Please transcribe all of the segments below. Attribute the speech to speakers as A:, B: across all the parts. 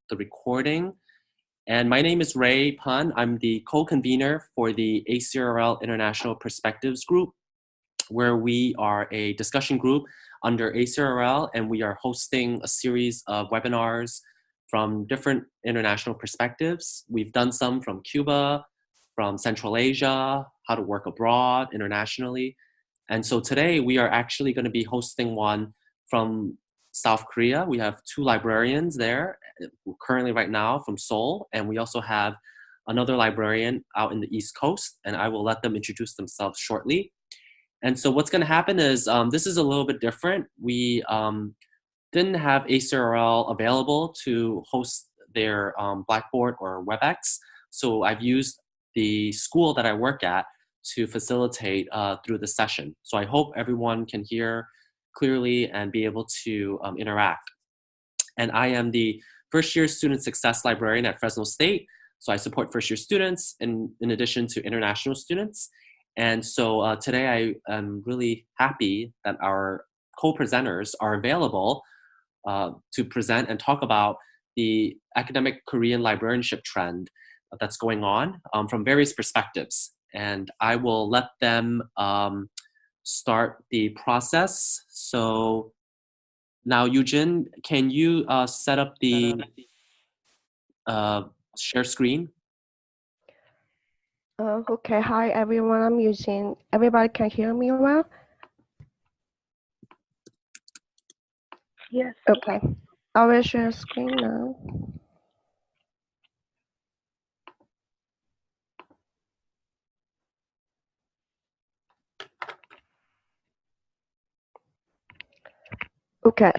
A: the recording. And my name is Ray Pun. I'm the co-convener for the ACRL International Perspectives Group, where we are a discussion group under ACRL, and we are hosting a series of webinars from different international perspectives. We've done some from Cuba, from Central Asia, how to work abroad internationally. And so today we are actually going to be hosting one from South Korea. We have two librarians there currently right now from Seoul, and we also have another librarian out in the East Coast, and I will let them introduce themselves shortly. And so what's going to happen is this is a little bit different. We didn't have ACRL available to host their Blackboard or WebEx, so I've used the school that I work at to facilitate through the session. So I hope everyone can hear clearly and be able to interact. And I am the first year student success librarian at Fresno State. So I support first year students in addition to international students. And so today I am really happy that our co-presenters are available to present and talk about the academic Korean librarianship trend that's going on from various perspectives. And I will let them start the process. So now, Eugene, can you set up the share screen?
B: Okay, hi everyone, I'm Eugene. Everybody can hear me well?
C: Yes.
B: Okay, I will share screen now. Okay,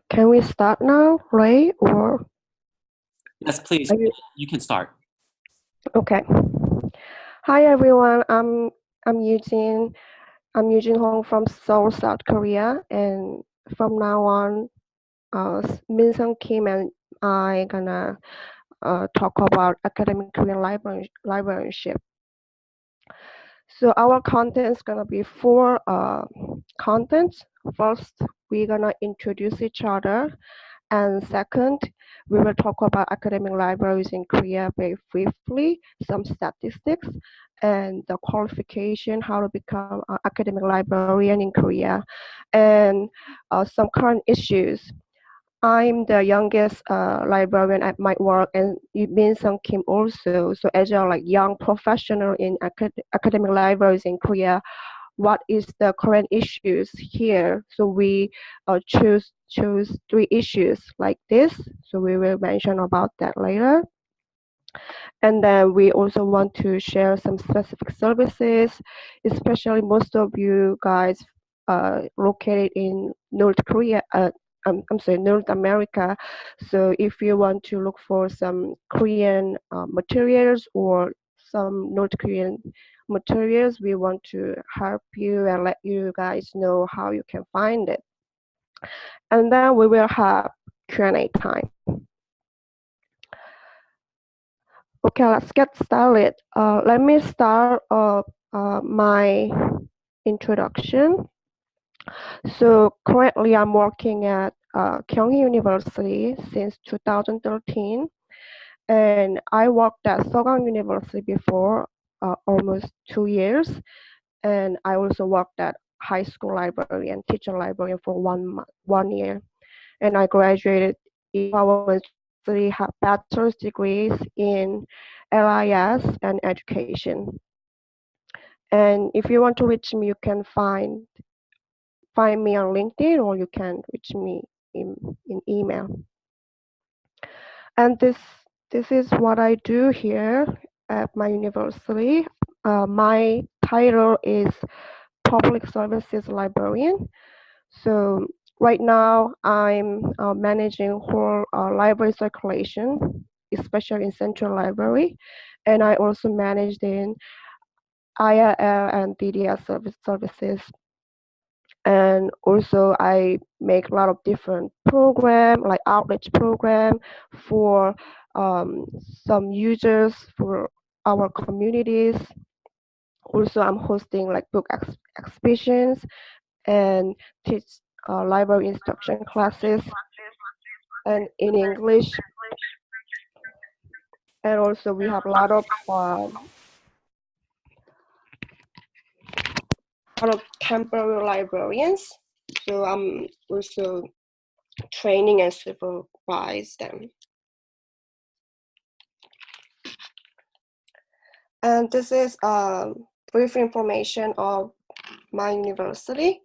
B: can we start now, Ray, or?
A: Yes, please, you can start.
B: Okay. Hi everyone, I'm Eugene. I'm Eugene Hong from Seoul, South Korea, and from now on, Min Sung Kim and I gonna talk about academic Korean librarianship. So our content is gonna be four contents. First, we're gonna introduce each other, and second, we will talk about academic libraries in Korea very briefly, some statistics, and the qualification, how to become an academic librarian in Korea, and some current issues. I'm the youngest librarian at my work, and Min Sung Kim also. So as a young professional in academic libraries in Korea, what is the current issues here? So we choose three issues like this. So we will mention about that later. And then we also want to share some specific services, especially most of you guys located in North Korea. North America. So if you want to look for some Korean materials or some North Korean materials, we want to help you and let you guys know how you can find it. And then we will have Q&A time. Okay, let's get started. Let me start my introduction. So currently I'm working at Kyunghee University since 2013, and I worked at Sogang University before almost 2 years, and I also worked at high school librarian, teacher librarian for 1 year, and I graduated in our university, have bachelor's degrees in LIS and education. And if you want to reach me, you can find me on LinkedIn, or you can reach me in email. And this is what I do here at my university. My title is Public Services Librarian. So right now I'm managing whole library circulation, especially in Central Library, and I also managed in IRL and DDS services. And also I make a lot of different program, like outreach program for some users for our communities. Also I'm hosting like book exhibitions and teach library instruction classes. and in English. And also we have a lot of temporary librarians. So I'm also training and supervise them. And this is brief information of my university.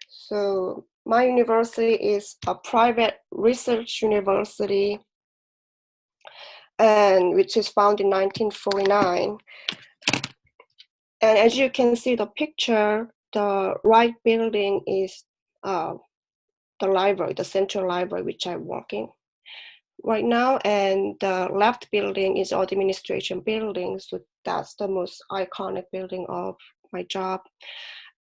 B: So my university is a private research university, and which is founded in 1949. And as you can see the picture, the right building is the library, the central library, which I'm working right now, and the left building is administration building. So that's the most iconic building of my job.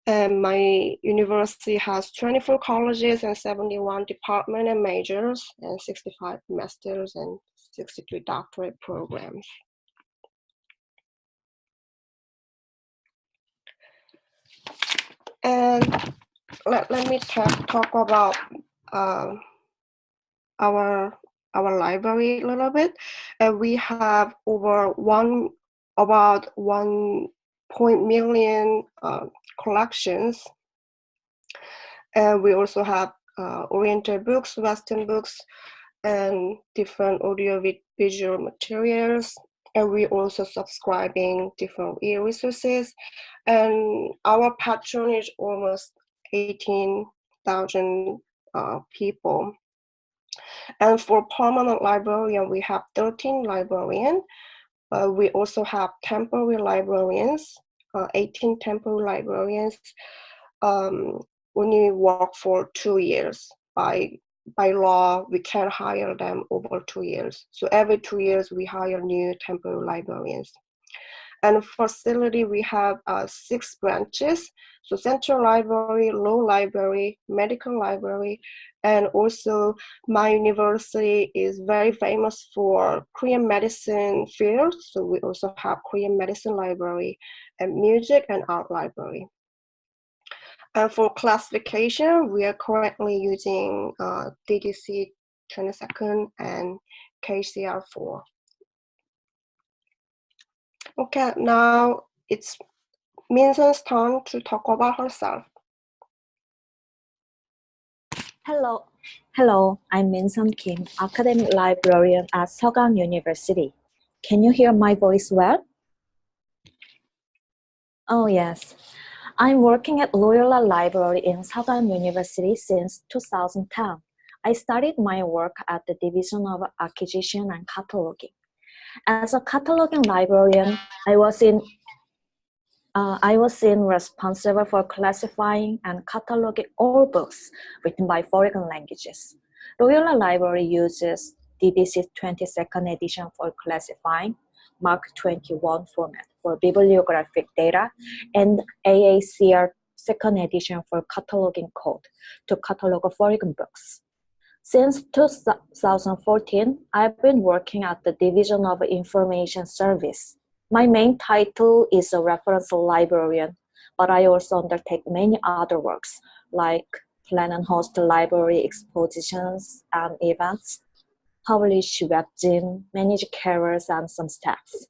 B: And my university has 24 colleges and 71 departments and majors, and 65 masters and 63 doctorate programs. And let me talk about our library a little bit. We have about 1 million collections. And we also have Oriental books, Western books, and different audio visual materials. And we also subscribing different e-resources. And our patronage almost 18,000 people. And for permanent librarian, we have 13 librarians. We also have temporary librarians, 18 temporary librarians. Only work for 2 years. By law, we can't hire them over 2 years. So every 2 years, we hire new temporary librarians. And facility, we have 6 branches. So central library, law library, medical library, and also my university is very famous for Korean medicine field. So we also have Korean medicine library and music and art library. And for classification, we are currently using DDC 22nd and KCR4. Okay, now it's Minson's turn to talk about herself.
C: Hello, I'm Minson Kim, academic librarian at Seogang University. Can you hear my voice well? Oh yes. I'm working at Loyola Library in Seogang University since 2010. I started my work at the Division of Acquisition and Cataloging. As a cataloging librarian, I was responsible for classifying and cataloging all books written by foreign languages. Loyola Library uses DDC 22nd edition for classifying, Mark 21 format for bibliographic data, and AACR 2nd edition for cataloging code to catalog foreign books. Since 2014, I've been working at the Division of Information Service. My main title is a reference librarian, but I also undertake many other works like plan and host library expositions and events, publish webzine, manage carers, and some staffs.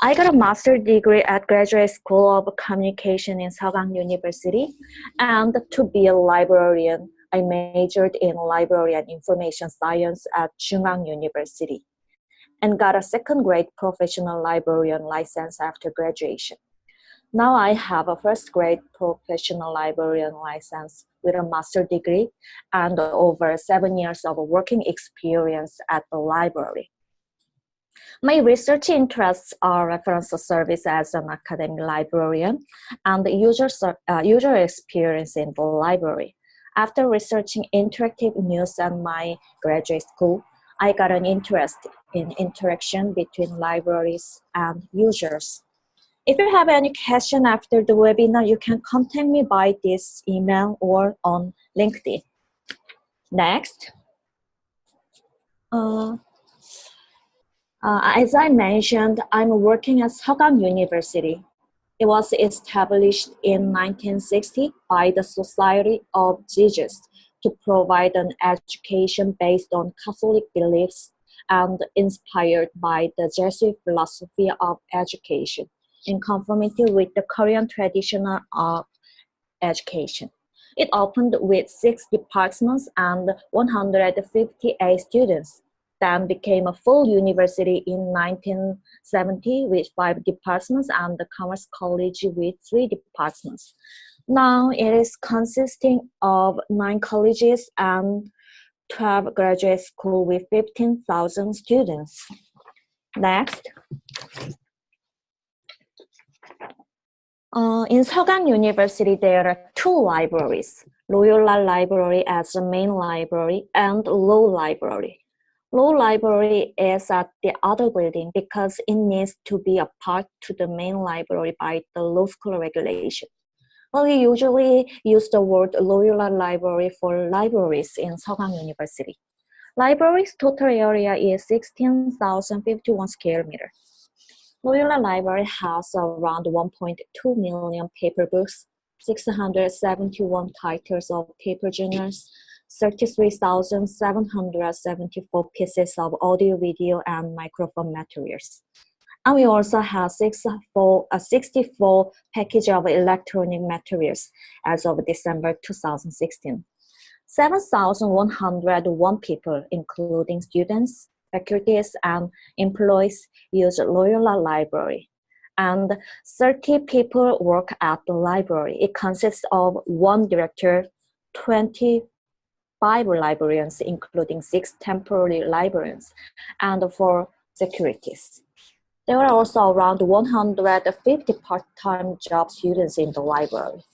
C: I got a master's degree at Graduate School of Communication in Seogang University, and to be a librarian, I majored in Library and Information Science at Chungang University and got a second-grade professional librarian license after graduation. Now I have a first-grade professional librarian license with a master's degree and over 7 years of working experience at the library. My research interests are reference service as an academic librarian and user experience in the library. After researching interactive news at my graduate school, I got an interest in interaction between libraries and users. If you have any question after the webinar, you can contact me by this email or on LinkedIn. Next. As I mentioned, I'm working at Seogang University. It was established in 1960 by the Society of Jesus to provide an education based on Catholic beliefs and inspired by the Jesuit philosophy of education, in conformity with the Korean tradition of education. It opened with 6 departments and 158 students, then became a full university in 1970 with 5 departments and the Commerce College with 3 departments. Now it is consisting of 9 colleges and 12 graduate schools with 15,000 students. Next. In Seogang University, there are 2 libraries, Loyola Library as the main library and Law Library. Law Library is at the other building because it needs to be a part to the main library by the law school regulation. Well, we usually use the word Loyola Library for libraries in Seogang University. Library's total area is 16,051 square meters. Loyola Library has around 1.2 million paper books, 671 titles of paper journals, 33,774 pieces of audio, video, and microphone materials. And we also have 64 packages of electronic materials as of December 2016. 7,101 people, including students, faculties, and employees, use Loyola Library. And 30 people work at the library. It consists of 1 director, 25 librarians, including 6 temporary librarians, and 4 securities. There are also around 150 part-time job students in the library.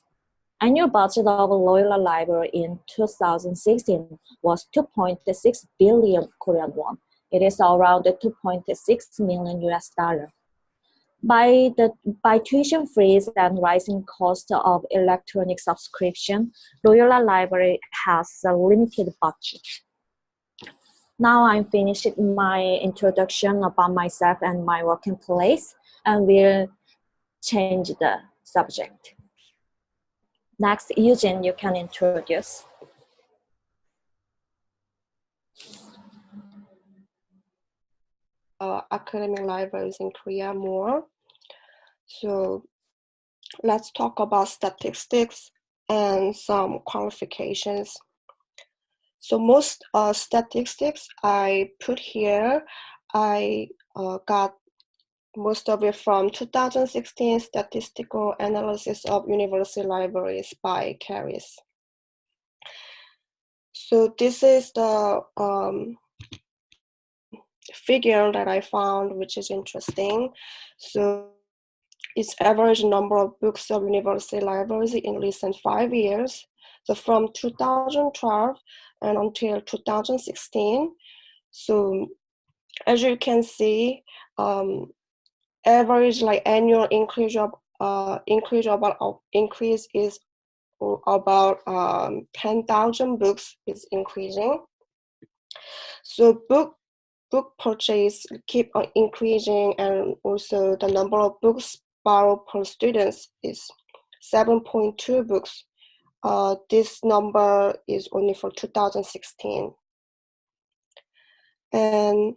C: Annual budget of Loyola Library in 2016 was 2.6 billion Korean won. It is around 2.6 million US dollar. By tuition fees and rising cost of electronic subscription, Loyola Library has a limited budget. Now I'm finished my introduction about myself and my working place, and will change the subject. Next, Eugene, you can introduce.
B: Academic libraries in Korea more. So let's talk about statistics and some qualifications. So most statistics I put here, I got most of it from 2016 Statistical Analysis of University Libraries by Caris. So this is the figure that I found, which is interesting. So its average number of books of university libraries in recent 5 years. So from 2012 and until 2016. So as you can see, average like annual increase is about 10,000 books is increasing. So book purchase keep on increasing, and also the number of books borrowed per student is 7.2 books. This number is only for 2016. And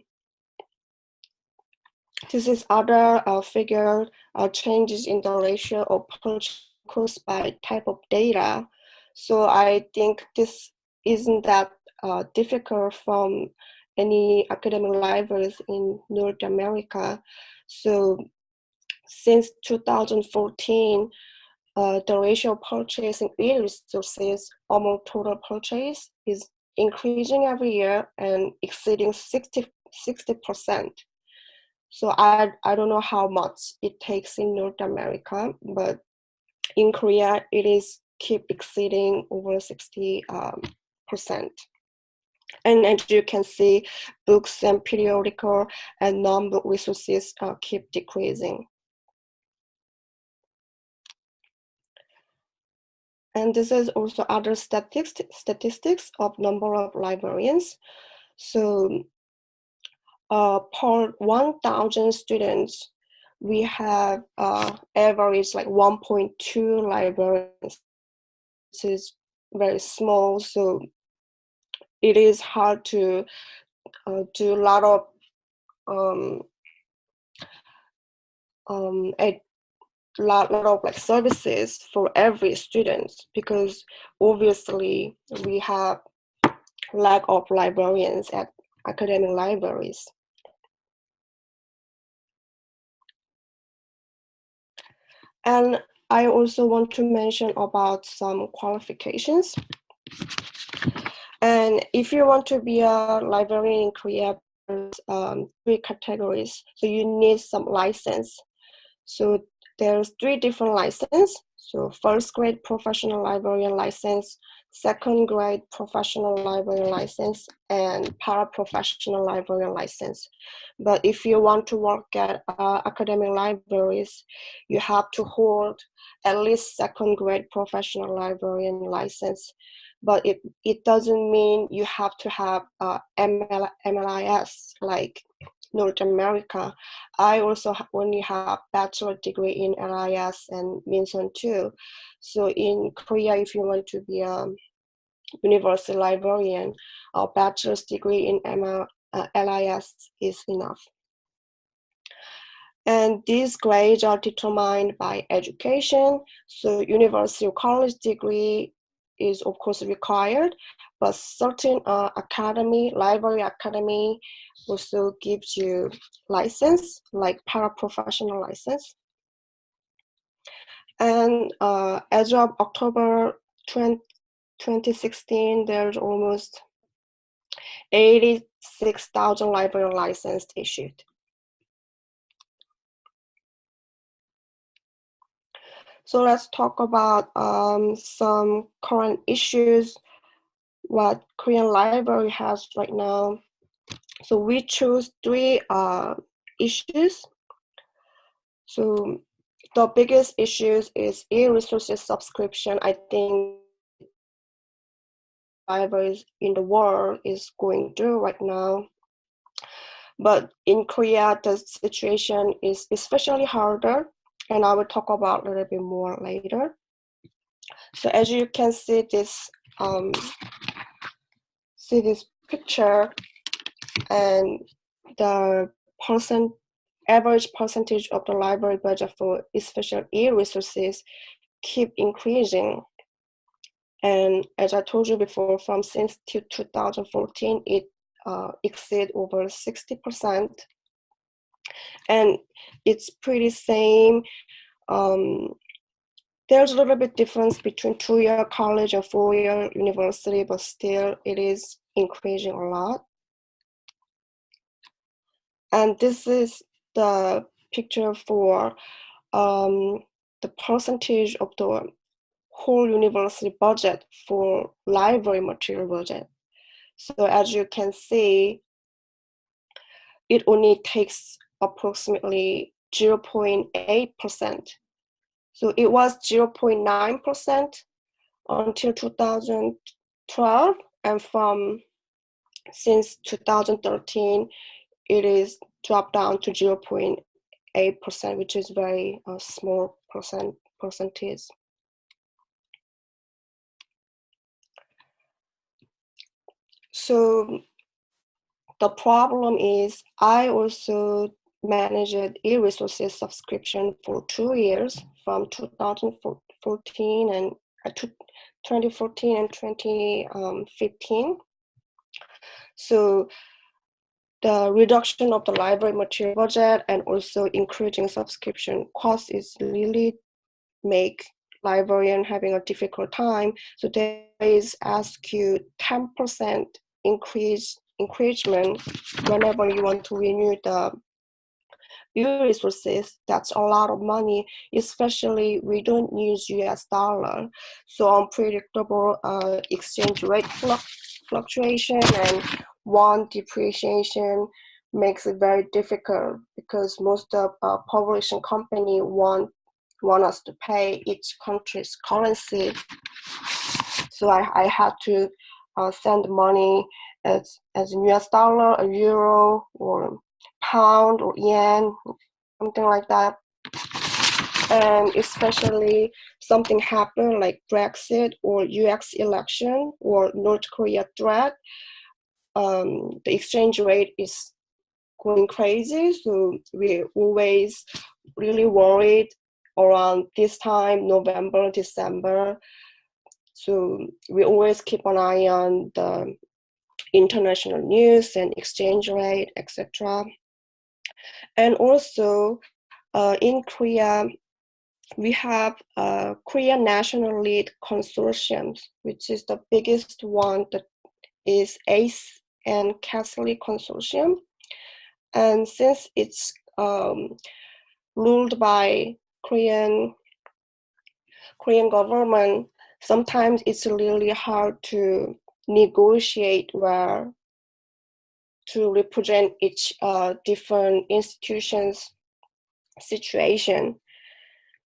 B: this is other figure changes in the ratio of purchase cost by type of data. So I think this isn't that difficult from any academic libraries in North America. So since 2014, the ratio of purchasing e-resources among total purchase is increasing every year and exceeding 60%. So I don't know how much it takes in North America, but in Korea, it is keep exceeding over 60%. And as you can see, books and periodical and non-book resources keep decreasing. And this is also other statistics of number of librarians. So per 1,000 students, we have average like 1.2 librarians. This is very small. So it is hard to do a lot of a lot of like services for every student, because obviously we have lack of librarians at academic libraries. And I also want to mention about some qualifications. And if you want to be a librarian in Korea, there's 3 categories. So you need some license. So there's 3 different licenses. So first grade professional librarian license, second grade professional librarian license, and paraprofessional librarian license. But if you want to work at academic libraries, you have to hold at least second grade professional librarian license. But it doesn't mean you have to have MLIS like North America. I also only have bachelor degree in LIS and Minson too. So in Korea, if you want to be a university librarian, a bachelor's degree in LIS is enough. And these grades are determined by education. So university or college degree is of course required, but certain library academy also gives you license, like paraprofessional license. And as of October 2016, there's almost 86,000 library licenses issued. So let's talk about some current issues, what Korean library has right now. So we chose 3 issues. So the biggest issues is e-resources subscription. I think libraries in the world is going through right now. But in Korea, the situation is especially harder, and I will talk about a little bit more later. So as you can see this picture, and the average percentage of the library budget for especially e-resources keep increasing. And as I told you before, since 2014, it exceed over 60%. And it's pretty same. There's a little bit difference between 2-year college and 4-year university, but still it is increasing a lot. And this is the picture for the percentage of the whole university budget for library material budget. So as you can see, it only takes approximately 0.8%. So it was 0.9% until 2012, and since 2013, it is dropped down to 0.8%, which is very small percentage. So the problem is I also managed e-resources subscription for 2 years, from 2014 and 2015. So the reduction of the library material budget and also increasing subscription costs is really make librarian having a difficult time. So they ask you 10% increment whenever you want to renew the e-resources. That's a lot of money, especially we don't use US dollar. So unpredictable exchange rate fluctuation and won depreciation makes it very difficult, because most of publishing company want us to pay each country's currency. So I had to send money as US dollar, a euro, or pound, or yen, something like that. And especially something happened like Brexit or US election or North Korea threat, the exchange rate is going crazy, so we always really worried around this time, November, December. So we always keep an eye on the international news and exchange rate, etc. And also in Korea, we have Korea National Lead Consortium, which is the biggest one, that is ACE and Catholic Consortium. And since it's ruled by Korean government, sometimes it's really hard to negotiate where to represent each different institutions' situation.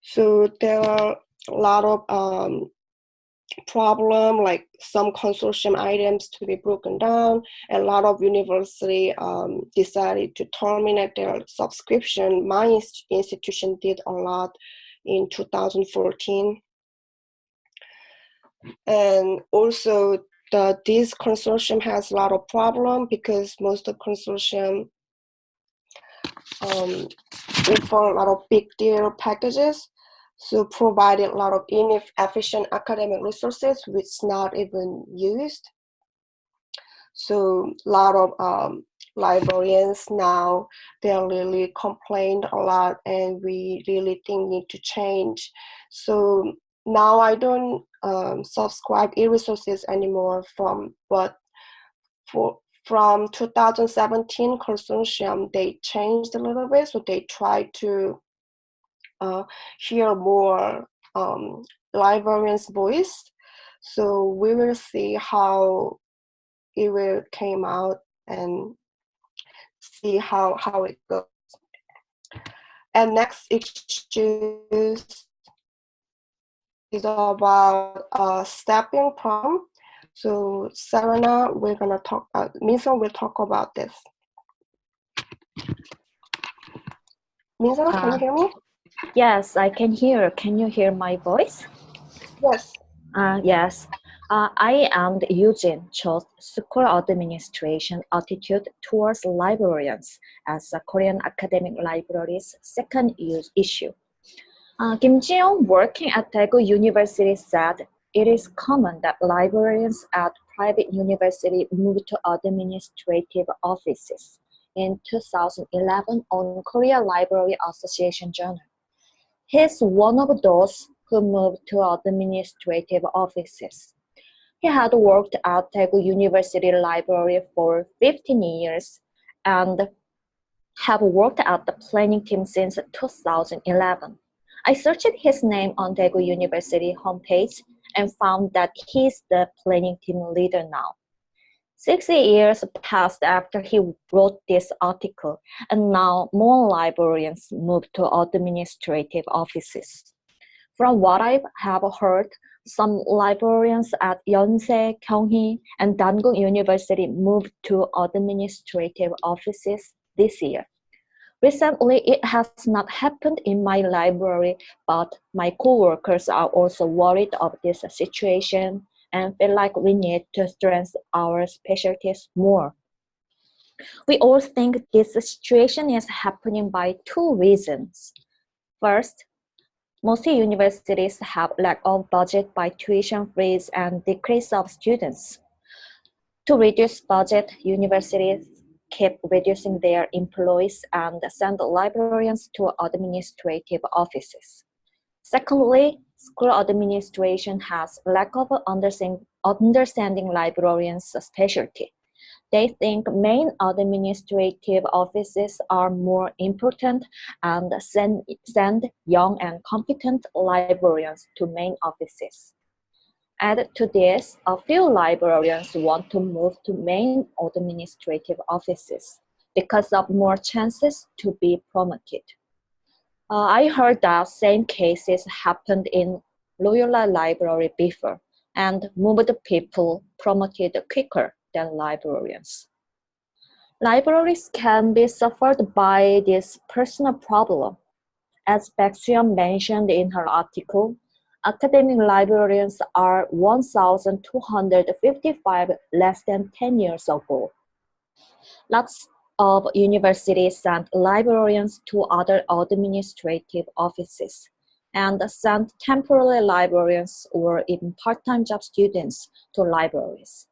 B: So there are a lot of problem, like some consortium items to be broken down. A lot of university decided to terminate their subscription. My institution did a lot in 2014. And also this consortium has a lot of problem because most of the consortium offer a lot of big deal packages, so provided a lot of inefficient academic resources which not even used. So a lot of librarians now, they really complained a lot, and we really think need to change. So now I don't subscribe e-resources anymore from 2017 consortium, they changed a little bit, so they try to hear more librarians' voice. So we will see how it will came out and see how it goes. And next issue is about stepping prom. So Serena, we're gonna talk. Minson will talk about this. Minson, can you hear me?
C: Yes, I can hear. Can you hear my voice?
B: Yes.
C: Yes. I am Eugene chose School Administration Attitude Towards Librarians as a Korean Academic Library's second issue. Kim Ji-young, working at Daegu University, said it is common that librarians at private university move to administrative offices in 2011 on Korea Library Association Journal. He's one of those who moved to administrative offices. He had worked at Daegu University Library for 15 years and have worked at the planning team since 2011. I searched his name on Daegu University homepage and found that he's the planning team leader now. 6 years passed after he wrote this article, and now more librarians moved to administrative offices. From what I have heard, some librarians at Yonsei, Kyunghee, and Dangung University moved to administrative offices this year. Recently, it has not happened in my library, but my coworkers are also worried of this situation and feel like we need to strengthen our specialties more. We all think this situation is happening by two reasons. First, most universities have lack of budget by tuition freeze and decrease of students. To reduce budget, universities keep reducing their employees and send librarians to administrative offices. Secondly, school administration has lack of understanding librarians' specialty. They think main administrative offices are more important and send young and competent librarians to main offices. Add to this, a few librarians want to move to main administrative offices because of more chances to be promoted. I heard that same cases happened in Loyola Library before, and moved people promoted quicker than librarians. Libraries can be suffered by this personal problem. As Baek-suyeon mentioned in her article, academic librarians are 1,255 less than 10 years ago. Lots of universities sent librarians to other administrative offices and sent temporary librarians or even part-time job students to libraries.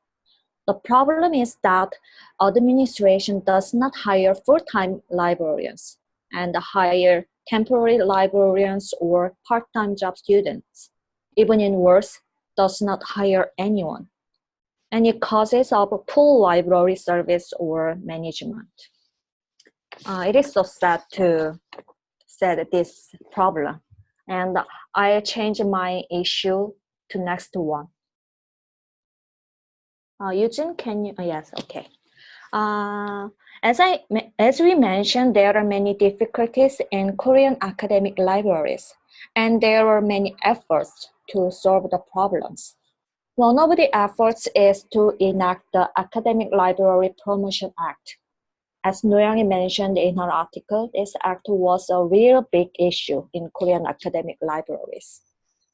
C: The problem is that administration does not hire full-time librarians and hire temporary librarians or part-time job students. Even in worse, does not hire anyone. And it causes of poor library service or management. It is so sad to say this problem. And I change my issue to next one. Eugene, can you? Yes, okay. As we mentioned, there are many difficulties in Korean academic libraries, and there are many efforts to solve the problems. One of the efforts is to enact the Academic Library Promotion Act. As Noyoungi mentioned in her article, this act was a real big issue in Korean academic libraries.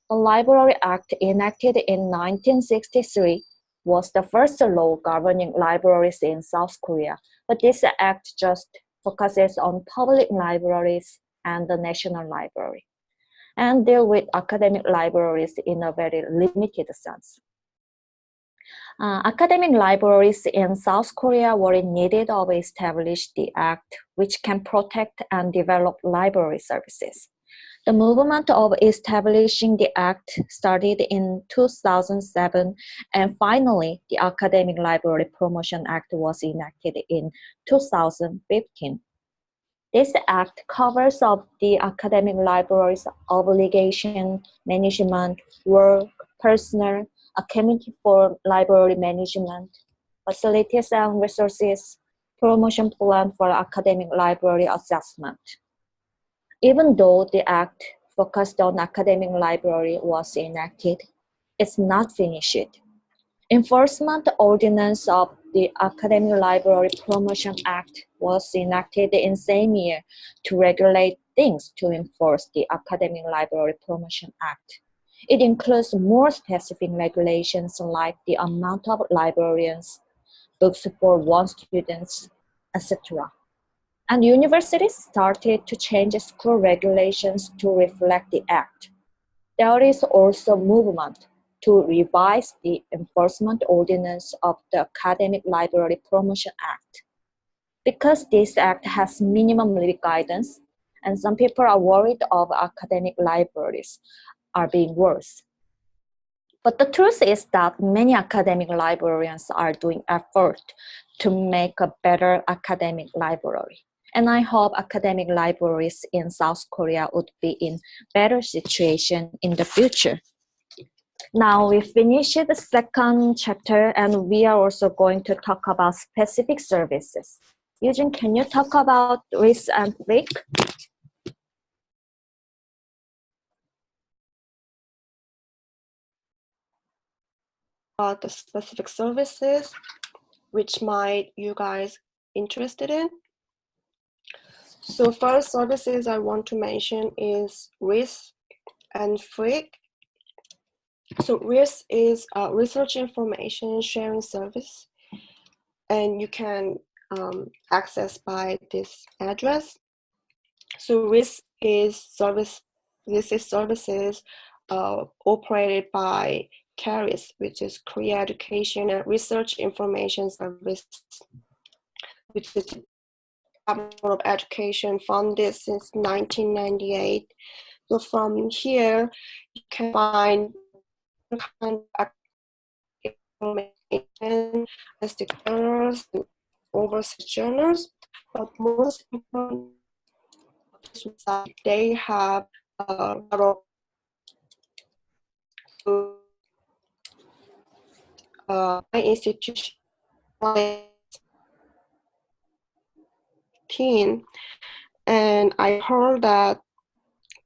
C: The Library Act, enacted in 1963, was the first law governing libraries in South Korea, but this act just focuses on public libraries and the National Library, and deal with academic libraries in a very limited sense. Academic libraries in South Korea were in need of establish the act which can protect and develop library services. The movement of establishing the act started in 2007, and finally, the Academic Library Promotion Act was enacted in 2015. This act covers up the academic library's obligation, management, work, personnel, a committee for library management, facilities and resources, promotion plan for academic library assessment. Even though the act focused on academic library was enacted, it's not finished. Enforcement ordinance of the Academic Library Promotion Act was enacted in same year to regulate things to enforce the Academic Library Promotion Act. It includes more specific regulations like the amount of librarians, books for one student, etc. And universities started to change school regulations to reflect the act. There is also movement to revise the enforcement ordinance of the Academic Library Promotion Act. Because this act has minimum guidance, and some people are worried of academic libraries are being worse. But the truth is that many academic librarians are doing effort to make a better academic library. And I hope academic libraries in South Korea would be in better situation in the future. Now we finished the second chapter, and we are also going to talk about specific services. Eugene, can you talk about risk and FLIC?
B: The specific services which might you guys interested in. So first services I want to mention is RIS and FLIC. So RIS is a research information sharing service, and you can access by this address. So RIS is services operated by CARIS, which is Korea Education and Research Information Service, which is the Department of Education, funded since 1998. So from here, you can find kind of information, domestic journals, and overseas journals. But most important, they have a lot of institution team, and I heard that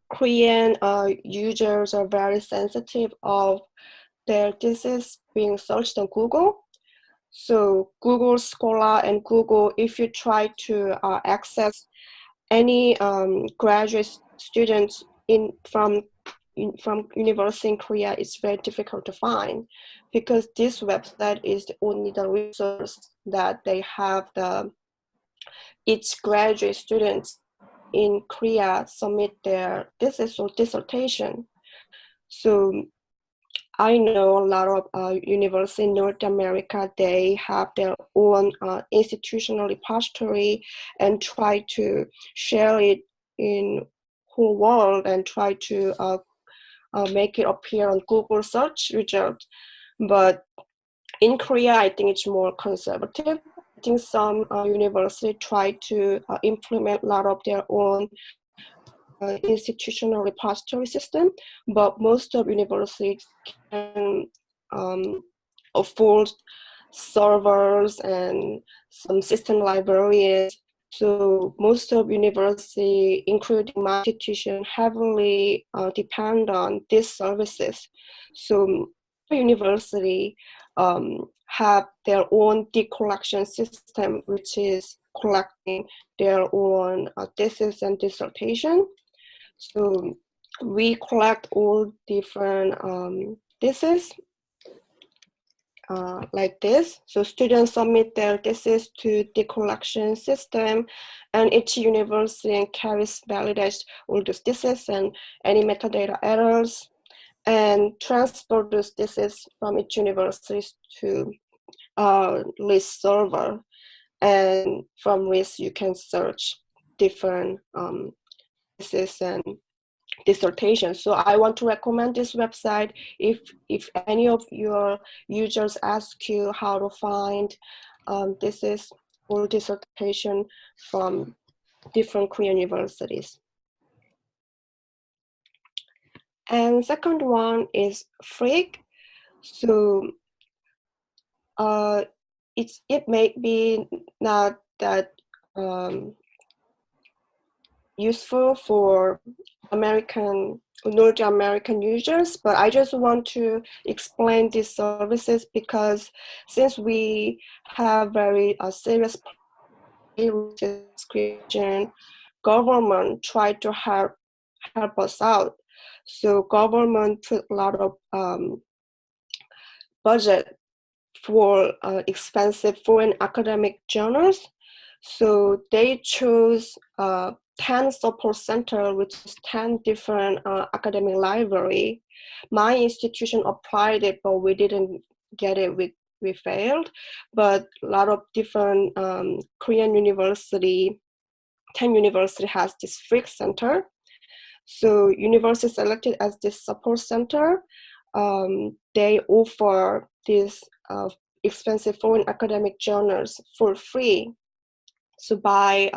B: Korean users are very sensitive of their thesis being searched on Google. So Google Scholar and Google, if you try to access any graduate students from university in Korea, it's very difficult to find, because this website is only the resource that they have the each graduate student in Korea submit their thesis or dissertation. So I know a lot of universities in North America, they have their own institutional repository and try to share it in whole world and try to make it appear on Google search result. But in Korea, I think it's more conservative. I think some universities try to implement a lot of their own institutional repository system, but most of universities can afford servers and some system libraries. So most of university, including my institution, heavily depend on these services. So university have their own decollection system, which is collecting their own thesis and dissertation. So we collect all different theses like this. So students submit their thesis to the collection system, and each university carries validates all those theses and any metadata errors, and transport those theses from each university to list server. And from list you can search different theses and dissertation. So I want to recommend this website if any of your users ask you how to find thesis or dissertation from different Korean universities. And second one is Freak. So it may be not that useful for North American users, but I just want to explain these services because since we have very serious subscription, government try to help us out. So government put a lot of budget for expensive foreign academic journals. So they chose 10 support center, which is 10 different academic library. My institution applied it, but we didn't get it. We failed. But a lot of different Korean university, 10 university has this Freak Center. So university selected as this support center. They offer these expensive foreign academic journals for free. So by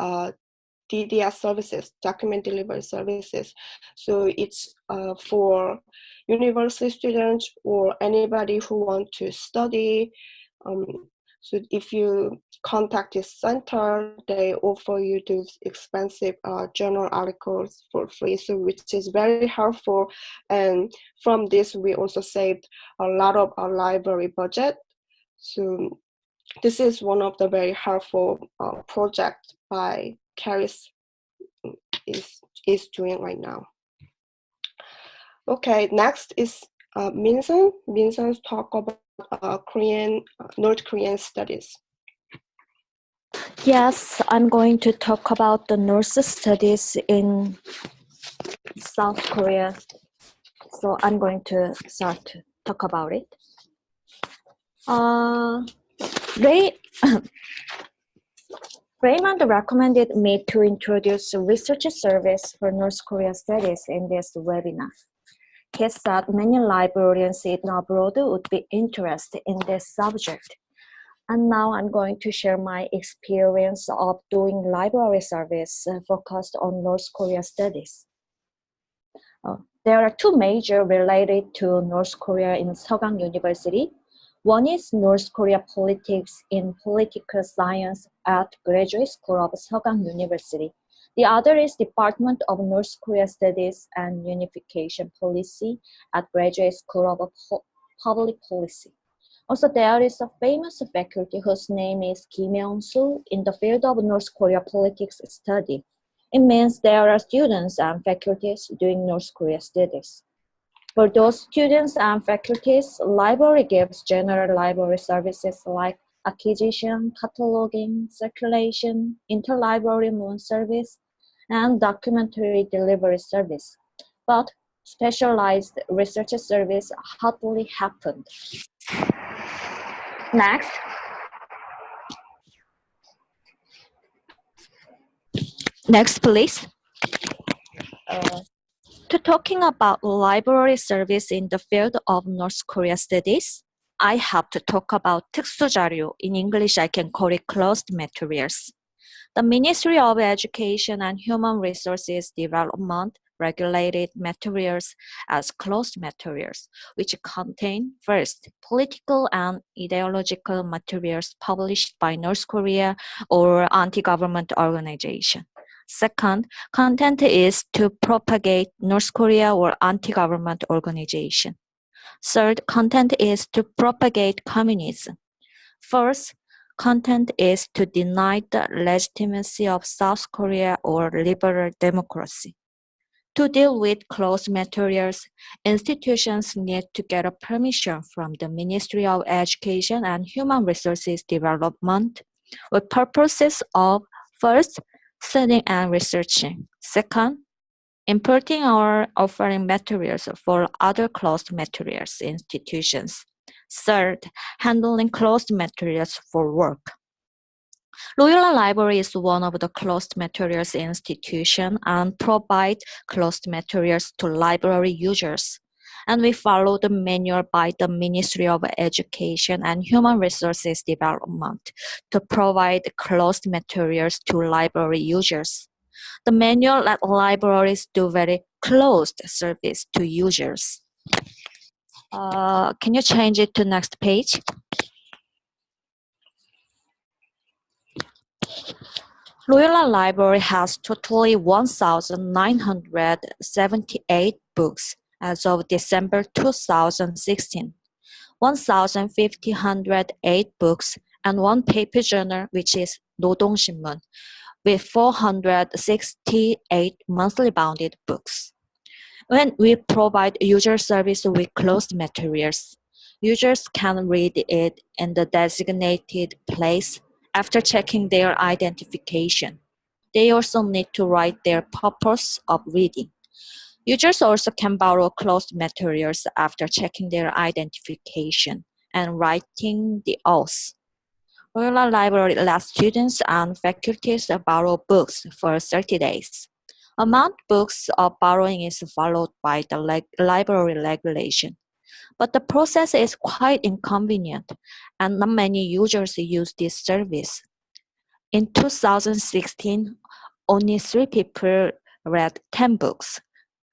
B: DDS services, document delivery services. So it's for university students or anybody who want to study. So if you contact this center, they offer you those expensive journal articles for free, so which is very helpful. And from this, we also saved a lot of our library budget. So this is one of the very helpful projects by Caris is doing right now. Okay, next is Minsun. Minsun's talk about North Korean studies.
C: Yes, I'm going to talk about the North studies in South Korea. So I'm going to start to talk about it. Raymond recommended me to introduce a research service for North Korea studies in this webinar. He said many librarians in abroad would be interested in this subject. And now I'm going to share my experience of doing library service focused on North Korea studies. There are two major related to North Korea in Sogang University. One is North Korea Politics in Political Science at Graduate School of Sogang University. The other is Department of North Korea Studies and Unification Policy at Graduate School of Public Policy. Also, there is a famous faculty whose name is Kim Young-soo in the field of North Korea politics study. It means there are students and faculties doing North Korea studies. For those students and faculties, library gives general library services like acquisition, cataloging, circulation, interlibrary loan service, and documentary delivery service. But specialized research service hardly happened. Next. Next, please. To talking about library service in the field of North Korea studies, I have to talk about 특수자료. In English, I can call it closed materials. The Ministry of Education and Human Resources Development regulated materials as closed materials, which contain, first, political and ideological materials published by North Korea or anti-government organization. Second, content is to propagate North Korea or anti-government organization. Third, content is to propagate communism. Fourth, content is to deny the legitimacy of South Korea or liberal democracy. To deal with closed materials, institutions need to get a permission from the Ministry of Education and Human Resources Development with purposes of, first, studying and researching. Second, importing or offering materials for other closed materials institutions. Third, handling closed materials for work. Loyola Library is one of the closed materials institution and provide closed materials to library users. And we follow the manual by the Ministry of Education and Human Resources Development to provide closed materials to library users. The manual let libraries do very closed service to users. Can you change it to next page? Loyola Library has totally 1,978 books as of December 2016, 1,508 books, and one paper journal, which is 노동신문, with 468 monthly bounded books. When we provide user service with closed materials, users can read it in the designated place after checking their identification. They also need to write their purpose of reading. Users also can borrow closed materials after checking their identification and writing the oath. Loyola Library lets students and faculties borrow books for 30 days. Amount books of borrowing is followed by the library regulation. But the process is quite inconvenient, and not many users use this service. In 2016, only 3 people read 10 books,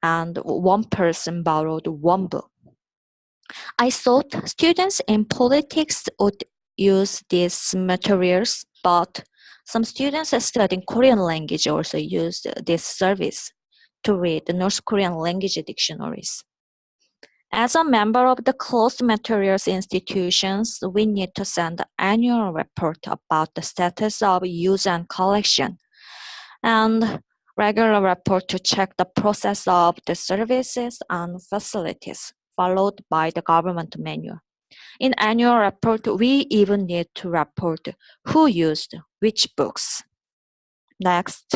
C: and 1 person borrowed 1 book. I thought students in politics would use these materials, but some students studying Korean language also used this service to read the North Korean language dictionaries. As a member of the closed materials institutions, we need to send an annual report about the status of use and collection, and regular report to check the process of the services and facilities, followed by the government manual. In annual report, we even need to report who used which books. Next.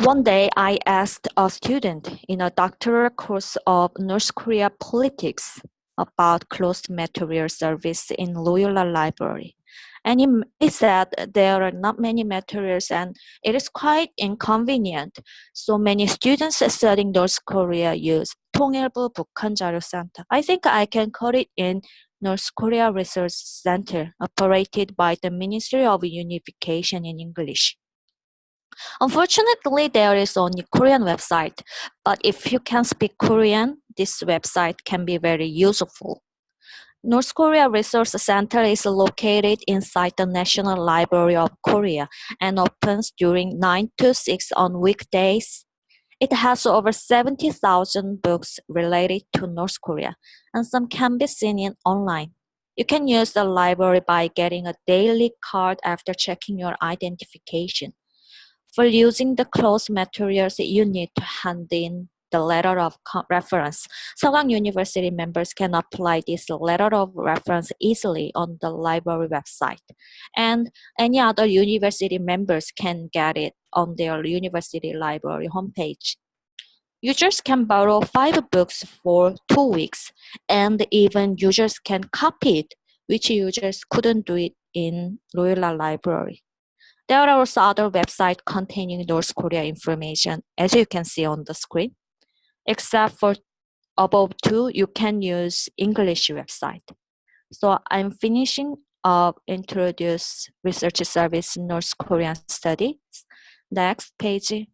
C: One day, I asked a student in a doctoral course of North Korea politics about closed material service in Loyola Library. And he said there are not many materials and it is quite inconvenient. So many students studying North Korea use 통일부 북한자료센터. I think I can call it in North Korea Research Center, operated by the Ministry of Unification in English. Unfortunately, there is only Korean website, but if you can speak Korean, this website can be very useful. North Korea Resource Center is located inside the National Library of Korea and opens during 9 to 6 on weekdays. It has over 70,000 books related to North Korea, and some can be seen online. You can use the library by getting a daily card after checking your identification. For using the closed materials, you need to hand in the the letter of reference. Sogang University members can apply this letter of reference easily on the library website. And any other university members can get it on their university library homepage. Users can borrow 5 books for 2 weeks, and even users can copy it, which users couldn't do it in Loyola Library. There are also other websites containing North Korea information, as you can see on the screen. Except for above two, you can use English website. So I'm finishing up introduce research service in North Korean studies. Next page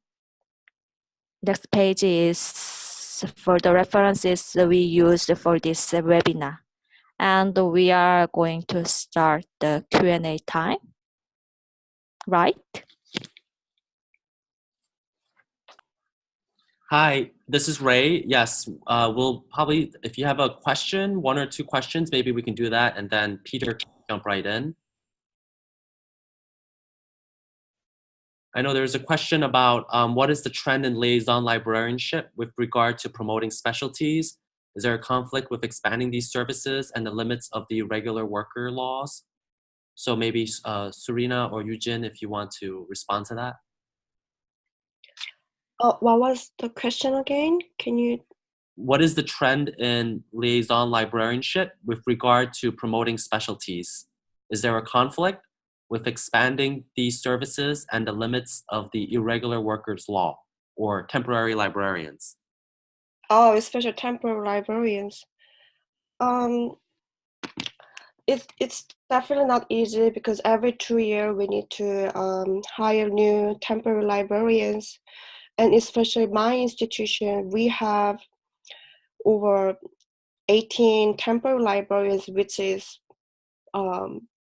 C: is for the references we used for this webinar. And we are going to start the Q&A time, right?
A: Hi, this is Ray. Yes, we'll probably, if you have a question, 1 or 2 questions, maybe we can do that, and then Peter can jump right in. I know there's a question about what is the trend in liaison librarianship with regard to promoting specialties? Is there a conflict with expanding these services and the limits of the irregular worker laws? So maybe Serena or Eugene, if you want to respond to that.
B: What was the question again? Can you?
A: What is the trend in liaison librarianship with regard to promoting specialties? Is there a conflict with expanding these services and the limits of the irregular workers law or temporary librarians?
B: Oh, especially temporary librarians. It's definitely not easy because every 2 years we need to hire new temporary librarians, and especially my institution, we have over 18 temporary librarians, which is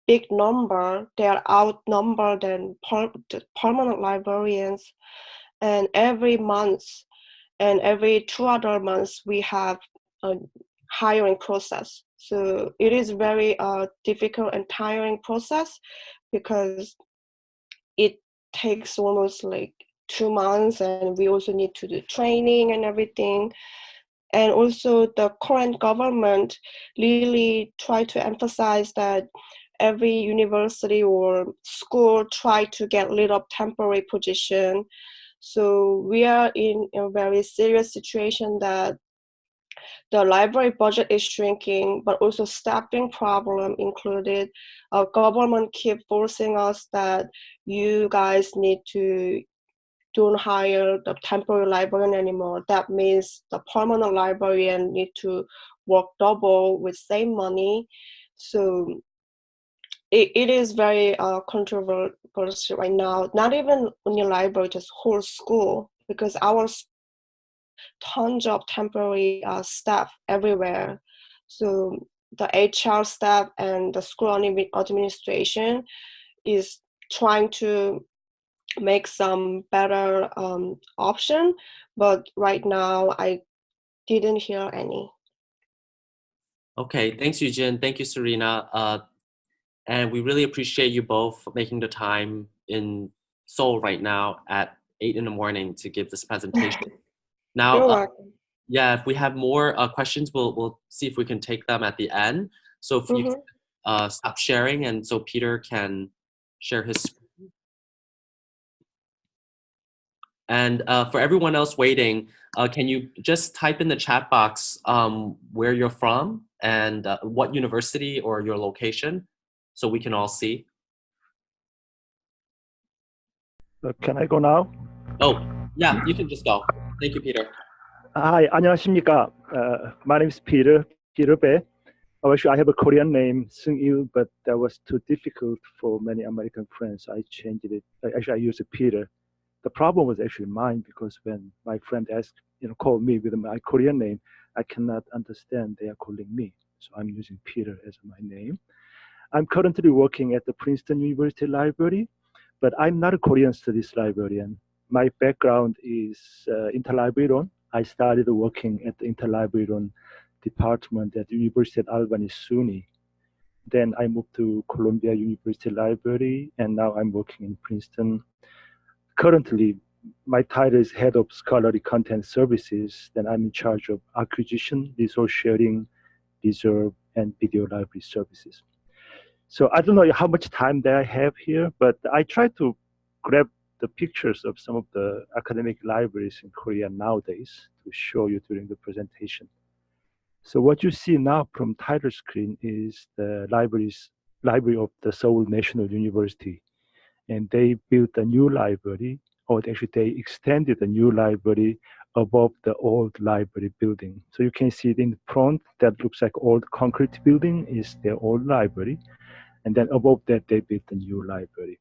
B: big number. They are outnumbered than permanent librarians, and every month and every 2 other months we have a hiring process. So it is very difficult and tiring process because it takes almost like 2 months, and we also need to do training and everything. And also the current government really try to emphasize that every university or school try to get rid of temporary position. So we are in a very serious situation that the library budget is shrinking, but also staffing problem included. Our government keep forcing us that you guys need to don't hire the temporary librarian anymore. That means the permanent librarian need to work double with same money. So it is very controversial right now. Not even in your library, just whole school, because our tons of temporary staff everywhere. So the HR staff and the school administration is trying to make some better option, but right now I didn't hear any.
A: Okay, thanks Eugene, thank you Serena. And we really appreciate you both making the time in Seoul right now at 8 in the morning to give this presentation. Now, yeah, if we have more questions, we'll see if we can take them at the end. So if you stop sharing, and so Peter can share his screen. And for everyone else waiting, can you just type in the chat box where you're from and what university or your location, so we can all see.
D: Can I go now?
A: Oh, yeah, you can just go. Thank you, Peter.
D: Hi, 안녕하십니까? My name is Peter Bae. Actually, I have a Korean name, Seung-il, but that was too difficult for many American friends. I changed it. Actually, I used Peter. The problem was actually mine, because when my friend called me with my Korean name, I cannot understand they are calling me. So I'm using Peter as my name. I'm currently working at the Princeton University Library, but I'm not a Korean studies librarian. My background is interlibrarian. I started working at the interlibrarian department at the University of Albany, SUNY. Then I moved to Columbia University Library, and now I'm working in Princeton. Currently, my title is Head of Scholarly Content Services. Then I'm in charge of acquisition, resource sharing, reserve, and video library services. So I don't know how much time that I have here, but I try to grab the pictures of some of the academic libraries in Korea nowadays to show you during the presentation. So what you see now from title screen is the library of the Seoul National University. And they built a new library, or actually they extended a new library above the old library building. So you can see it in front, that looks like old concrete building is their old library. And then above that, they built a new library.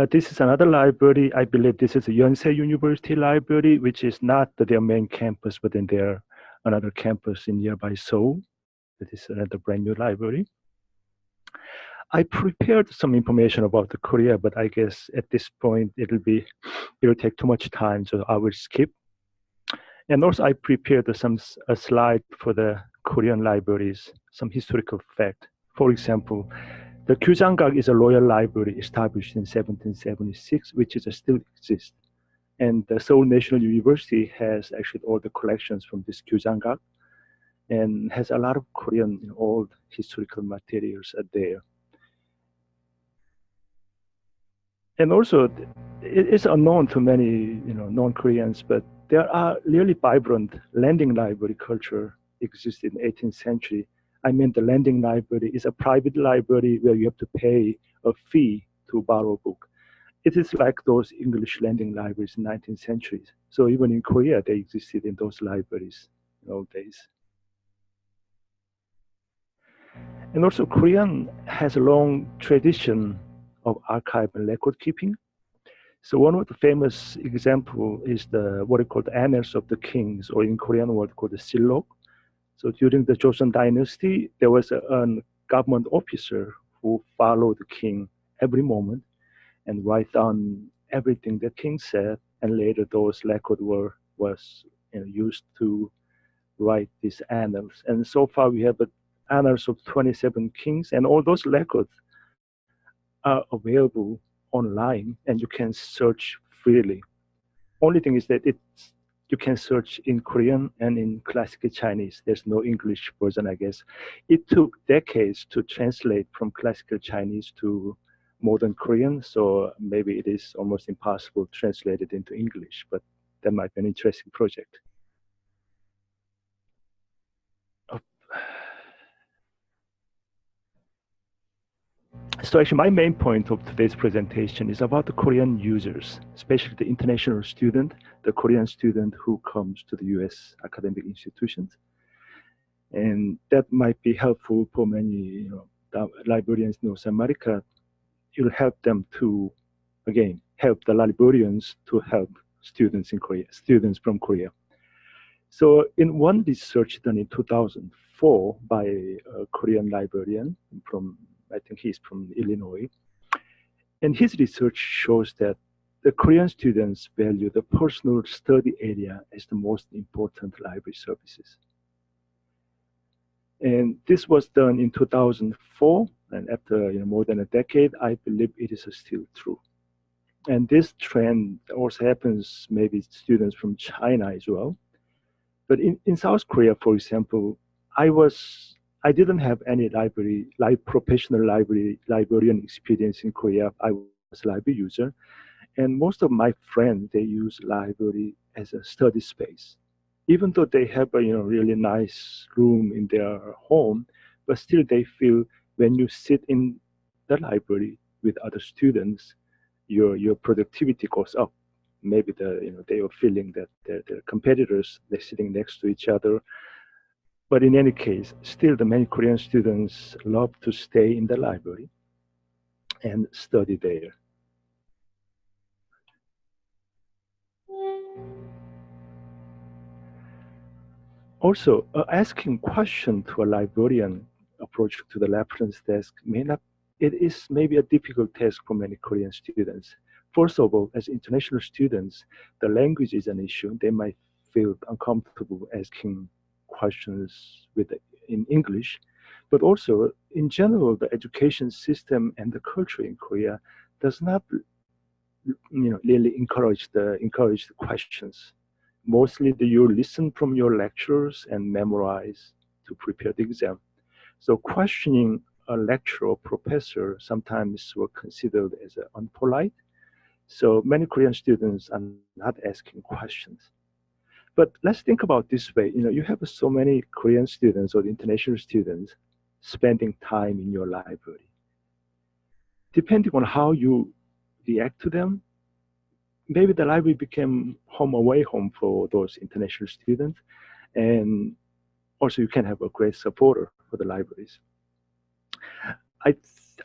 D: This is another library. I believe this is a Yonsei University library, which is not their main campus, but then there another campus in nearby Seoul. That is another brand new library. I prepared some information about the Korea, but I guess at this point it'll take too much time, so I will skip. And also I prepared a slide for the Korean libraries, some historical fact. For example, the Kyujanggak is a royal library established in 1776, which still exists. And the Seoul National University has actually all the collections from this Kyujanggak and has a lot of Korean old historical materials there. And also, it is unknown to many non-Koreans, but there are really vibrant lending library culture exists in the 18th century. I mean, the lending library is a private library where you have to pay a fee to borrow a book. It is like those English lending libraries in the 19th century. So even in Korea, they existed in those libraries in old days. And also, Korean has a long tradition of archive and record keeping. So one of the famous example is what we call the Annals of the Kings, or in Korean word called the Sillok. So during the Joseon Dynasty, there was a government officer who followed the king every moment and write down everything the king said, and later those records was used to write these annals. And so far we have annals of 27 kings, and all those records are available online, and you can search freely. Only thing is that you can search in Korean and in classical Chinese. There's no English version, I guess. It took decades to translate from classical Chinese to modern Korean, so maybe it is almost impossible to translate it into English, but that might be an interesting project. So actually, my main point of today's presentation is about the Korean users, especially the international student, the Korean student who comes to the US academic institutions. And that might be helpful for many librarians in North America. It'll help them to, again, help the librarians to help students in Korea, students from Korea. So in one research done in 2004 by a Korean librarian from, I think he's from Illinois, and his research shows that the Korean students value the personal study area as the most important library services. And this was done in 2004, and after more than a decade, I believe it is still true. And this trend also happens maybe students from China as well. But in South Korea, for example, I didn't have any professional librarian experience in Korea. I was a library user. And most of my friends, they use library as a study space. Even though they have a really nice room in their home, but still they feel when you sit in the library with other students, your productivity goes up. Maybe they are feeling that their competitors, they're sitting next to each other. But in any case, still the many Korean students love to stay in the library and study there. Also, asking question to a librarian approach to the reference desk it is maybe a difficult task for many Korean students. First of all, as international students, the language is an issue. They might feel uncomfortable asking questions in English. But also, in general, the education system and the culture in Korea does not, really encourage the questions. Mostly, you listen from your lecturers and memorize to prepare the exam. So questioning a lecturer or professor sometimes were considered as unpolite. So many Korean students are not asking questions. But let's think about this way. You have so many Korean students or international students spending time in your library. Depending on how you react to them, maybe the library became home away home for those international students. And also you can have a great supporter for the libraries. I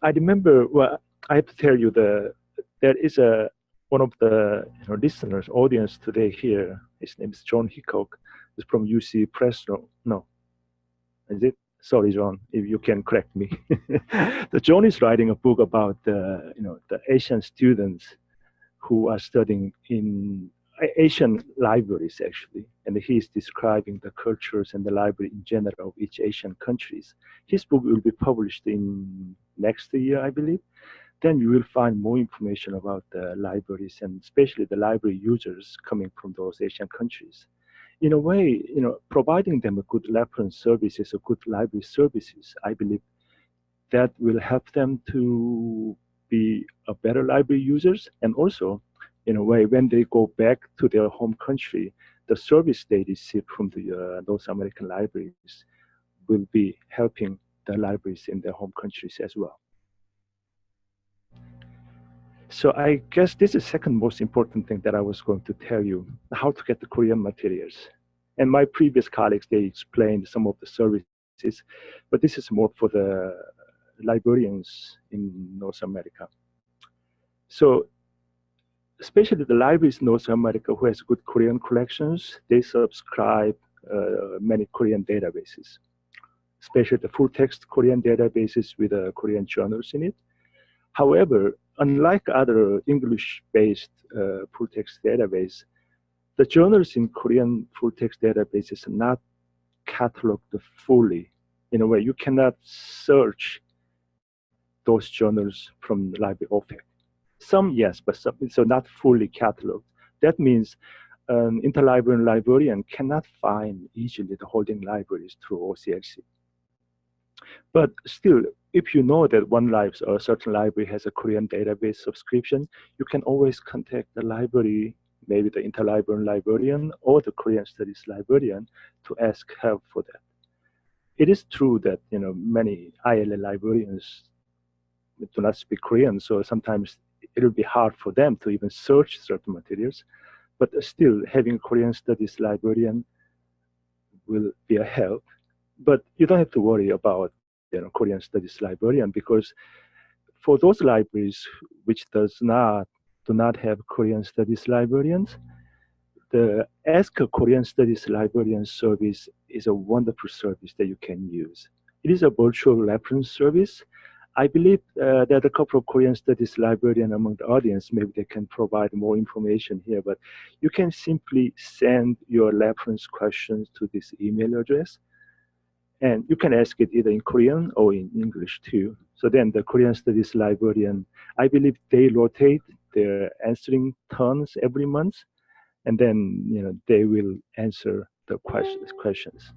D: remember, well, I have to tell you there is one of the listeners, audience today here. His name is John Hickok. He's from UC Press. No, is it? Sorry, John, if you can correct me. The John is writing a book about the Asian students who are studying in Asian libraries, actually, and he's describing the cultures and the library in general of each Asian countries. His book will be published in next year, I believe. Then you will find more information about the libraries and especially the library users coming from those Asian countries. In a way, providing them a good reference services or good library services, I believe that will help them to be a better library users. And also, in a way, when they go back to their home country, the service they receive from those American libraries will be helping the libraries in their home countries as well. So I guess this is the second most important thing that I was going to tell you, how to get the Korean materials. And my previous colleagues, they explained some of the services, but this is more for the librarians in North America. So especially the libraries in North America who has good Korean collections, they subscribe many Korean databases, especially the full text Korean databases with Korean journals in it. However, unlike other English-based full text database, the journals in Korean full text databases are not cataloged fully. In a way, you cannot search those journals from the library OFAC. Some, yes, but some, so not fully cataloged. That means an interlibrarian librarian cannot find easily the holding libraries through OCLC. But still, if you know that a certain library has a Korean database subscription, you can always contact the library, maybe the interlibrarian librarian or the Korean studies librarian to ask help for that. It is true that many ILA librarians do not speak Korean, so sometimes it will be hard for them to even search certain materials. But still, having a Korean studies librarian will be a help. But you don't have to worry about Korean studies librarian, because for those libraries which do not have Korean studies librarians, the Ask a Korean Studies Librarian service is a wonderful service that you can use. It is a virtual reference service. I believe that a couple of Korean studies librarians among the audience, maybe they can provide more information here, but you can simply send your reference questions to this email address. And you can ask it either in Korean or in English too. So then the Korean studies librarian, I believe they rotate their answering turns every month. And then they will answer the questions.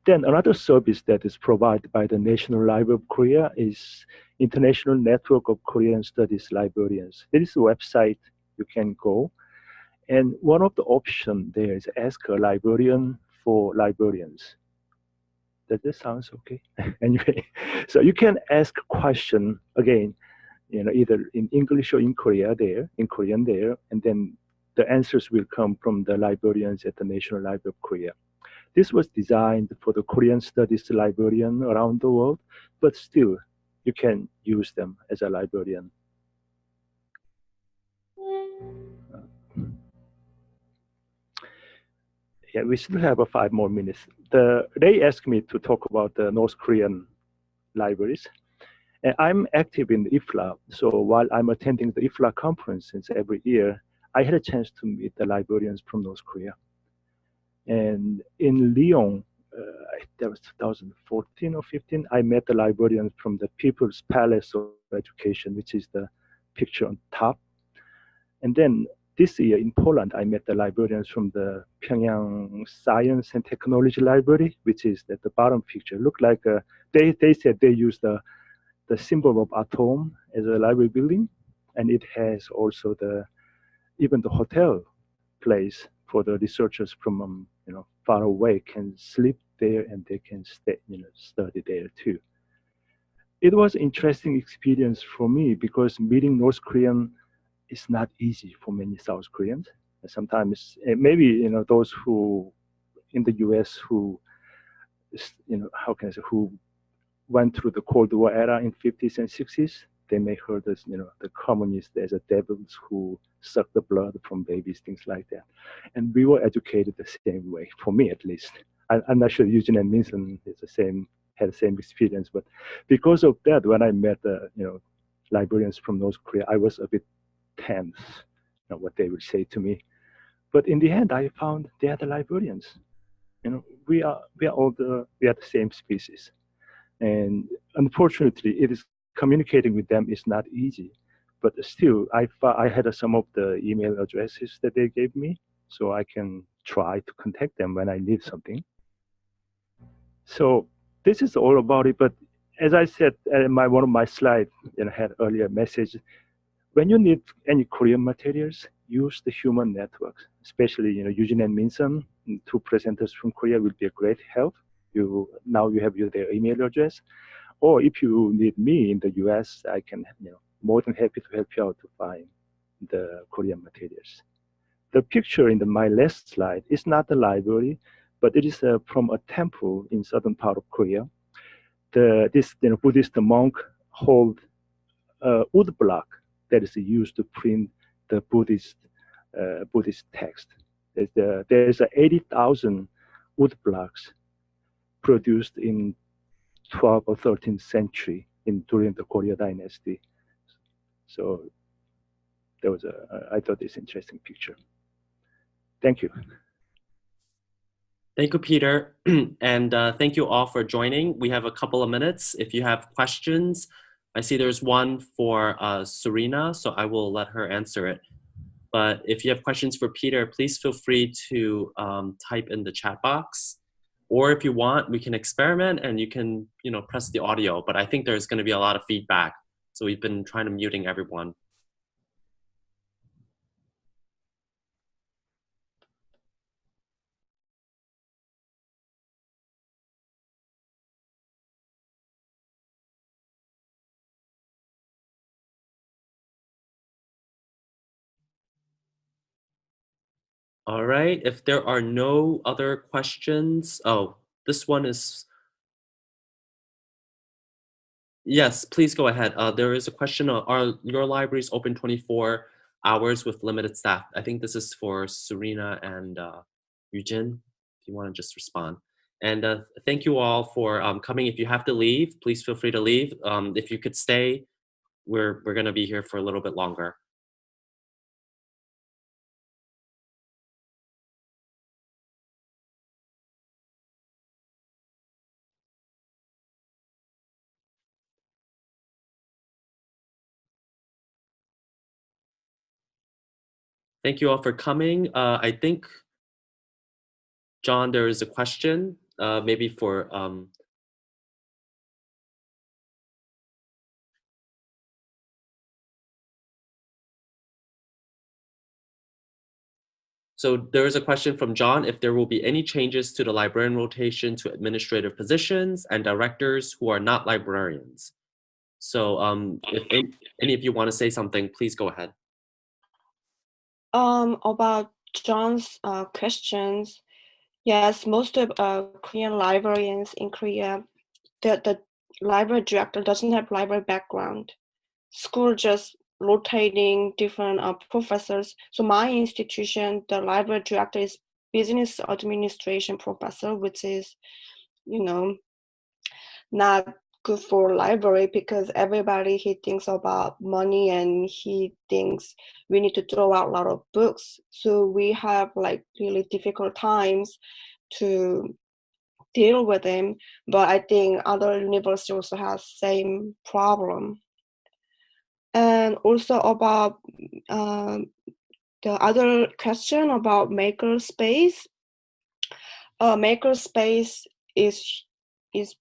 D: Then another service that is provided by the National Library of Korea is International Network of Korean Studies Librarians. There is a website you can go. And one of the options there is Ask a Librarian for Librarians. Does that sound okay? Anyway, so you can ask a question again, either in English or in Korean there, and then the answers will come from the librarians at the National Library of Korea. This was designed for the Korean studies librarian around the world, but still, you can use them as a librarian. Yeah, we still have 5 more minutes. They asked me to talk about the North Korean libraries. And I'm active in the IFLA, so while I'm attending the IFLA conferences every year, I had a chance to meet the librarians from North Korea. And in Lyon, I that was 2014 or 15, I met the librarian from the People's Palace of Education, which is the picture on top. And then this year in Poland, I met the librarians from the Pyongyang Science and Technology Library, which is at the bottom picture. Look like they said they used the symbol of atom as a library building, and it has also even the hotel place for the researchers from far away can sleep there and they can stay, study there too. It was an interesting experience for me because meeting North Korean is not easy for many South Koreans. Sometimes maybe those who in the U.S. who how can I say, who went through the Cold War era in 50s and 60s, they may heard us, the communists as a devils who suck the blood from babies, things like that. And we were educated the same way, for me at least. I'm not sure Eugene and Minson had the same experience, but because of that, when I met librarians from North Korea, I was a bit tense, what they would say to me. But in the end, I found they are the librarians. We are the same species. And unfortunately, communicating with them is not easy. But still, I had some of the email addresses that they gave me, so I can try to contact them when I need something. So this is all about it. But as I said in one of my slides, had earlier message, when you need any Korean materials, use the human networks, especially Eugene and Minson, two presenters from Korea will be a great help. Now you have their email address, or if you need me in the U.S., I can more than happy to help you out to find the Korean materials. The picture in my last slide is not the library, but it is from a temple in southern part of Korea. This Buddhist monk hold a wood block that is used to print the Buddhist text. There's 80,000 wood blocks produced in 12th or 13th century during the Goryeo dynasty. So there was I thought this interesting picture. Thank you.
A: Thank you, Peter. And thank you all for joining. We have a couple of minutes. If you have questions, I see there's one for Serena, so I will let her answer it. But if you have questions for Peter, please feel free to type in the chat box. Or if you want, we can experiment and you can press the audio. But I think there's going to be a lot of feedback. So we've been trying to muting everyone. All right, if there are no other questions, this one is, yes, please go ahead. There is a question, are your libraries open 24 hours with limited staff? I think this is for Serena and Eugene, if you want to just respond. And thank you all for coming. If you have to leave, please feel free to leave. If you could stay, we're gonna be here for a little bit longer. Thank you all for coming. I think, John, there is a question, maybe for, so there is a question from John, if there will be any changes to the librarian rotation to administrative positions and directors who are not librarians. So if any of you want to say something, please go ahead.
B: About John's questions, yes, most of Korean librarians in Korea, the library director doesn't have library background. School just rotating different professors. So my institution, the library director is business administration professor, which is, not good for library because everybody, he thinks about money and he thinks we need to throw out a lot of books. So we have like really difficult times to deal with them. But I think other universities also have same problem. And also about the other question about makerspace. Makerspace is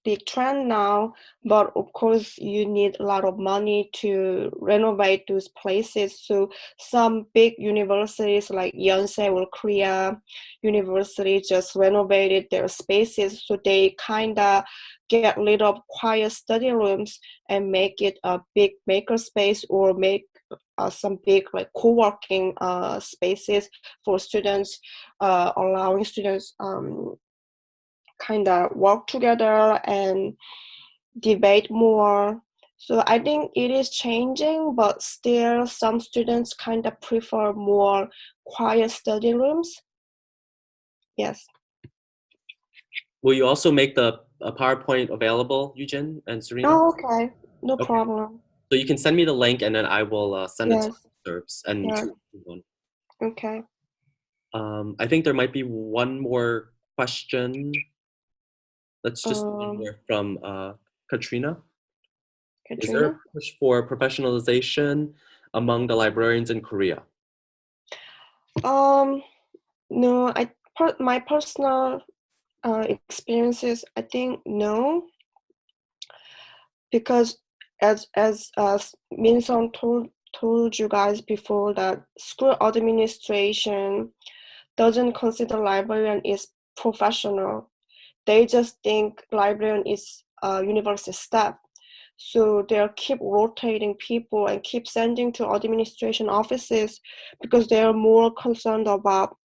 B: big trend now, but of course you need a lot of money to renovate those places. So some big universities like Yonsei or Korea University just renovated their spaces, so they kind of get rid of quiet study rooms and make it a big makerspace, or make some big like co-working spaces for students, allowing students kind of work together and debate more. So I think it is changing, but still some students kind of prefer more quiet study rooms. Yes.
A: Will you also make the PowerPoint available, Eugene and Serena?
B: Oh, okay. No
A: Okay.
B: problem.
A: So you can send me the link, and then I will send it to serves and
B: Yeah.
A: to everyone.
B: Okay.
A: I think there might be one more question. Let's just hear from Katrina. Is there a push for professionalization among the librarians in Korea?
B: No, my personal experiences, I think no, because as Min Sung told you guys before, that school administration doesn't consider librarian is professional. They just think librarian is university staff. So they'll keep rotating people and keep sending to administration offices because they're more concerned about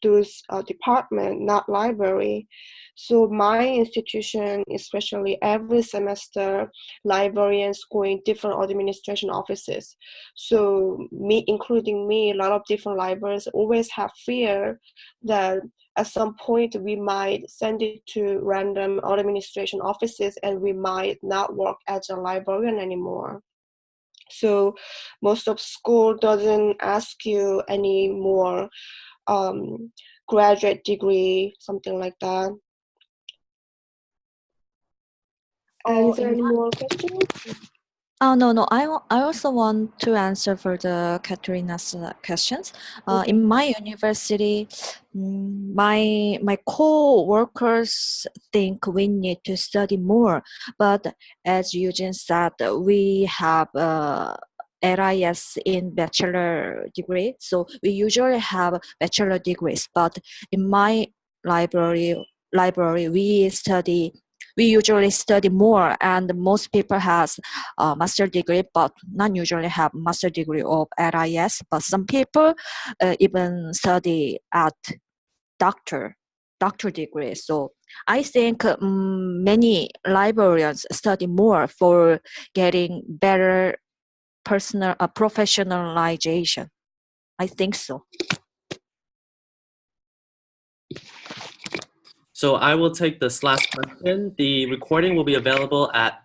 B: those department, not library. So my institution, especially every semester, librarians going different administration offices. So me, including me, a lot of different libraries always have fear that at some point we might send it to random administration offices and we might not work as a librarian anymore. So most of school doesn't ask you any more graduate degree, something like that. And is there any more questions?
C: Oh, no. I also want to answer for the Katerina's questions.
B: Okay.
C: In my university, my co-workers think we need to study more. But as Eugene said, we have RIS in bachelor degree. So we usually have bachelor degrees. But in my library, we usually study more, and most people has a master degree, but not usually have master degree of RIS. But some people even study at doctor degree. So I think many librarians study more for getting better professionalization. I think so.
A: So I will take this last question. The recording will be available at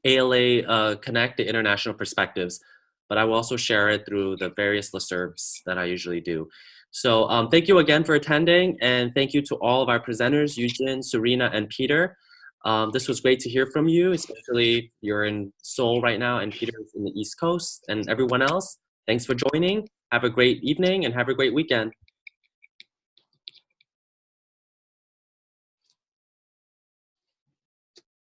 A: ALA Connect, the International Perspectives, but I will also share it through the various listservs that I usually do. So thank you again for attending, and thank you to all of our presenters, Eugene, Serena, and Peter. This was great to hear from you, especially you're in Seoul right now and Peter is in the East Coast, and everyone else. Thanks for joining. Have a great evening and have a great weekend.